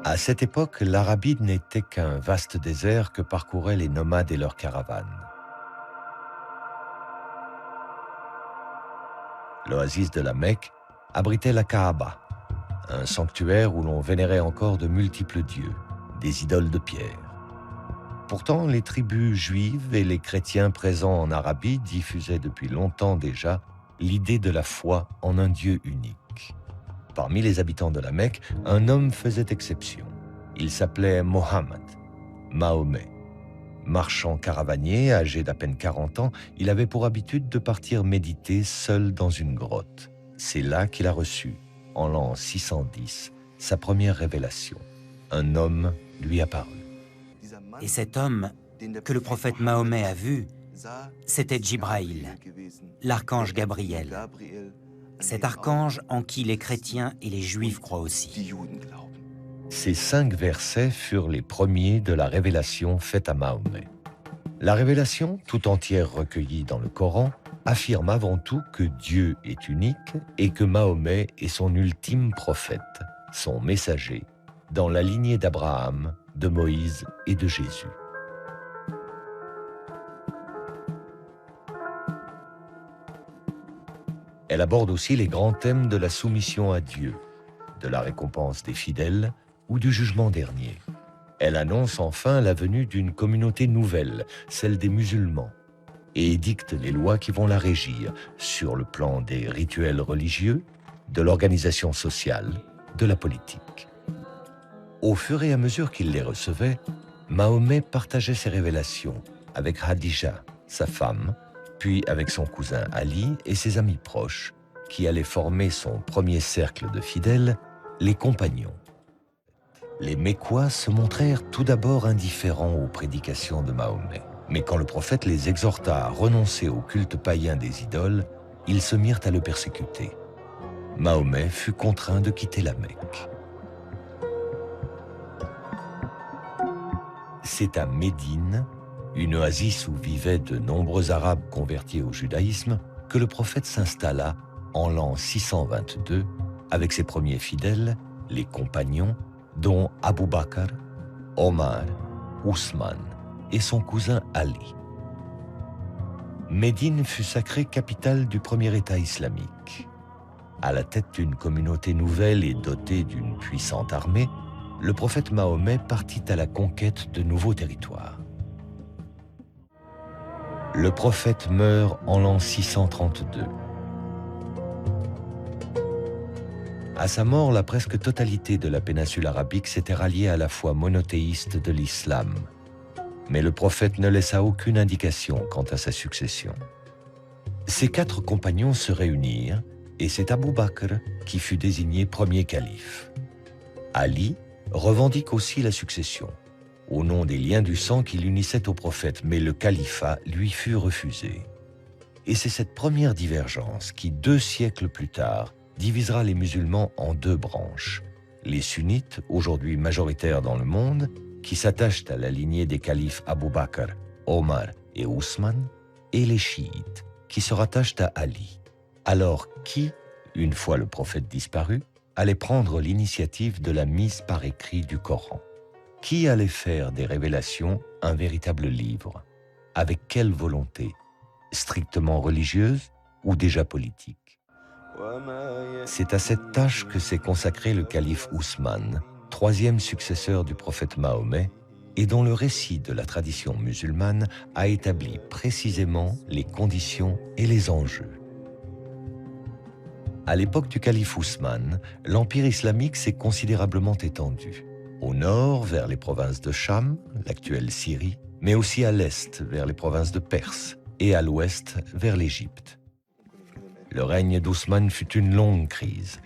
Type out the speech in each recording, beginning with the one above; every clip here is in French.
À cette époque, l'Arabie n'était qu'un vaste désert que parcouraient les nomades et leurs caravanes. L'oasis de la Mecque abritait la Kaaba, un sanctuaire où l'on vénérait encore de multiples dieux, des idoles de pierre. Pourtant, les tribus juives et les chrétiens présents en Arabie diffusaient depuis longtemps déjà l'idée de la foi en un Dieu unique. Parmi les habitants de la Mecque, un homme faisait exception. Il s'appelait Mohammed, Mahomet. Marchand caravanier, âgé d'à peine 40 ans, il avait pour habitude de partir méditer seul dans une grotte. C'est là qu'il a reçu, en l'an 610, sa première révélation. Un homme lui apparut. Et cet homme que le prophète Mahomet a vu, c'était Djibraïl, l'archange Gabriel. Cet archange en qui les chrétiens et les juifs croient aussi. Ces 5 versets furent les premiers de la révélation faite à Mahomet. La révélation, tout entière recueillie dans le Coran, affirme avant tout que Dieu est unique et que Mahomet est son ultime prophète, son messager, dans la lignée d'Abraham, de Moïse et de Jésus. Elle aborde aussi les grands thèmes de la soumission à Dieu, de la récompense des fidèles ou du jugement dernier. Elle annonce enfin la venue d'une communauté nouvelle, celle des musulmans, et édicte les lois qui vont la régir sur le plan des rituels religieux, de l'organisation sociale, de la politique. Au fur et à mesure qu'il les recevait, Mahomet partageait ses révélations avec Khadija, sa femme, puis avec son cousin Ali et ses amis proches, qui allaient former son premier cercle de fidèles, les compagnons. Les Mécois se montrèrent tout d'abord indifférents aux prédications de Mahomet. Mais quand le prophète les exhorta à renoncer au culte païen des idoles, ils se mirent à le persécuter. Mahomet fut contraint de quitter la Mecque. C'est à Médine, une oasis où vivaient de nombreux Arabes convertis au judaïsme, que le prophète s'installa en l'an 622 avec ses premiers fidèles, les compagnons, dont Abu Bakr, Omar, Ousmane et son cousin Ali. Médine fut sacrée capitale du premier État islamique. À la tête d'une communauté nouvelle et dotée d'une puissante armée, le prophète Mahomet partit à la conquête de nouveaux territoires. Le prophète meurt en l'an 632. À sa mort, la presque totalité de la péninsule arabique s'était ralliée à la foi monothéiste de l'islam. Mais le prophète ne laissa aucune indication quant à sa succession. Ses 4 compagnons se réunirent et c'est Abu Bakr qui fut désigné premier calife. Ali revendique aussi la succession, au nom des liens du sang qui l'unissaient au prophète, mais le califat lui fut refusé. Et c'est cette première divergence qui, 2 siècles plus tard, divisera les musulmans en 2 branches. Les sunnites, aujourd'hui majoritaires dans le monde, qui s'attachent à la lignée des califes Abu Bakr, Omar et Ousmane, et les chiites, qui se rattachent à Ali. Alors qui, une fois le prophète disparu, allait prendre l'initiative de la mise par écrit du Coran? Qui allait faire des révélations un véritable livre? Avec quelle volonté? Strictement religieuse ou déjà politique? C'est à cette tâche que s'est consacré le calife Ousmane, 3e successeur du prophète Mahomet, et dont le récit de la tradition musulmane a établi précisément les conditions et les enjeux. À l'époque du calife Ousmane, l'empire islamique s'est considérablement étendu. Au nord, vers les provinces de Cham, l'actuelle Syrie, mais aussi à l'est, vers les provinces de Perse, et à l'ouest, vers l'Égypte. Le règne d'Ousmane fut une longue crise.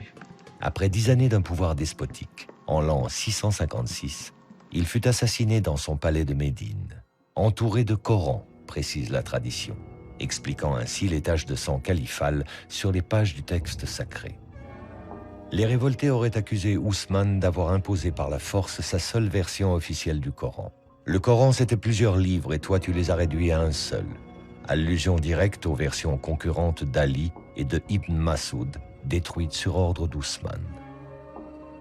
Après 10 années d'un pouvoir despotique, en l'an 656, il fut assassiné dans son palais de Médine, entouré de Corans, précise la tradition, expliquant ainsi les taches de sang califales sur les pages du texte sacré. Les révoltés auraient accusé Ousmane d'avoir imposé par la force sa seule version officielle du Coran. Le Coran, c'était plusieurs livres et toi, tu les as réduits à un seul. Allusion directe aux versions concurrentes d'Ali et de Ibn Masoud, détruites sur ordre d'Ousmane.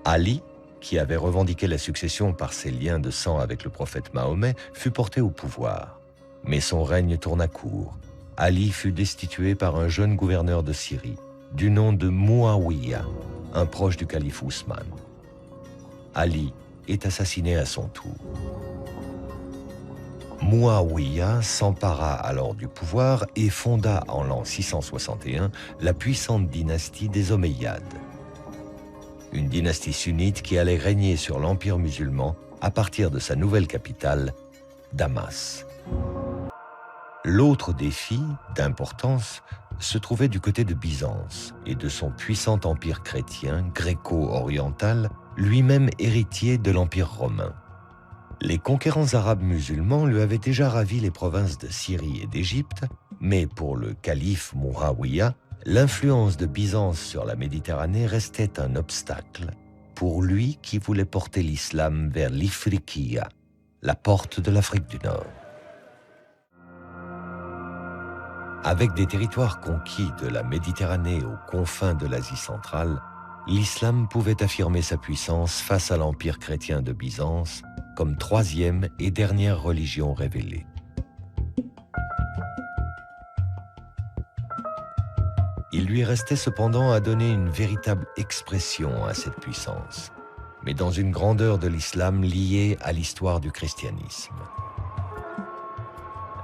Ali, qui avait revendiqué la succession par ses liens de sang avec le prophète Mahomet, fut porté au pouvoir. Mais son règne tourna court. Ali fut destitué par un jeune gouverneur de Syrie, du nom de Muawiyah, un proche du calife Ousmane. Ali est assassiné à son tour. Muawiyah s'empara alors du pouvoir et fonda en l'an 661 la puissante dynastie des Omeyyades. Une dynastie sunnite qui allait régner sur l'empire musulman à partir de sa nouvelle capitale, Damas. L'autre défi, d'importance, se trouvait du côté de Byzance et de son puissant empire chrétien gréco-oriental, lui-même héritier de l'empire romain. Les conquérants arabes musulmans lui avaient déjà ravi les provinces de Syrie et d'Égypte, mais pour le calife Muawiyah, l'influence de Byzance sur la Méditerranée restait un obstacle pour lui qui voulait porter l'islam vers l'Ifriqiya, la porte de l'Afrique du Nord. Avec des territoires conquis de la Méditerranée aux confins de l'Asie centrale, l'islam pouvait affirmer sa puissance face à l'empire chrétien de Byzance comme troisième et dernière religion révélée. Il lui restait cependant à donner une véritable expression à cette puissance, mais dans une grandeur de l'islam liée à l'histoire du christianisme.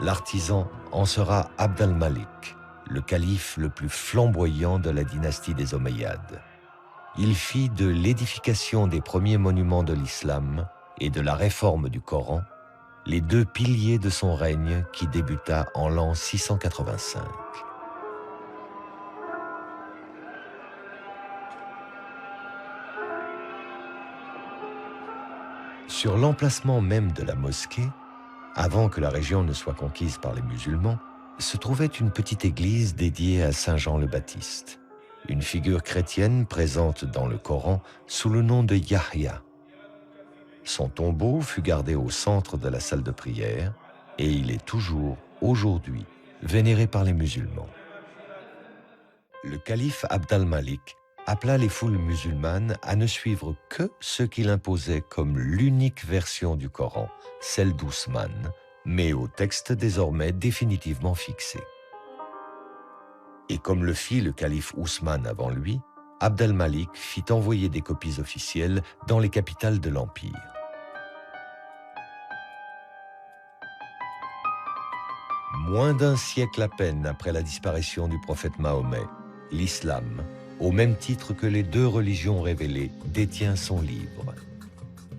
L'artisan en sera Abd al-Malik, le calife le plus flamboyant de la dynastie des Omeyyades. Il fit de l'édification des premiers monuments de l'islam et de la réforme du Coran les deux piliers de son règne qui débuta en l'an 685. Sur l'emplacement même de la mosquée, avant que la région ne soit conquise par les musulmans, se trouvait une petite église dédiée à Saint Jean le Baptiste, une figure chrétienne présente dans le Coran sous le nom de Yahya. Son tombeau fut gardé au centre de la salle de prière et il est toujours, aujourd'hui, vénéré par les musulmans. Le calife Abd al-Malik appela les foules musulmanes à ne suivre que ce qu'il imposait comme l'unique version du Coran, celle d'Ousmane, mais au texte désormais définitivement fixé. Et comme le fit le calife Ousmane avant lui, Abd al-Malik fit envoyer des copies officielles dans les capitales de l'Empire. Moins d'un siècle à peine après la disparition du prophète Mahomet, l'islam, au même titre que les deux religions révélées, détient son livre.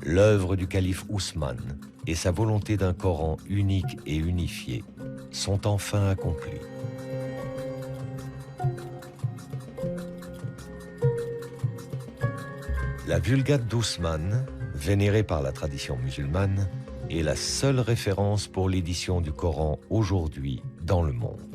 L'œuvre du calife Ousmane et sa volonté d'un Coran unique et unifié sont enfin accomplies. La Vulgate d'Ousmane, vénérée par la tradition musulmane, est la seule référence pour l'édition du Coran aujourd'hui dans le monde.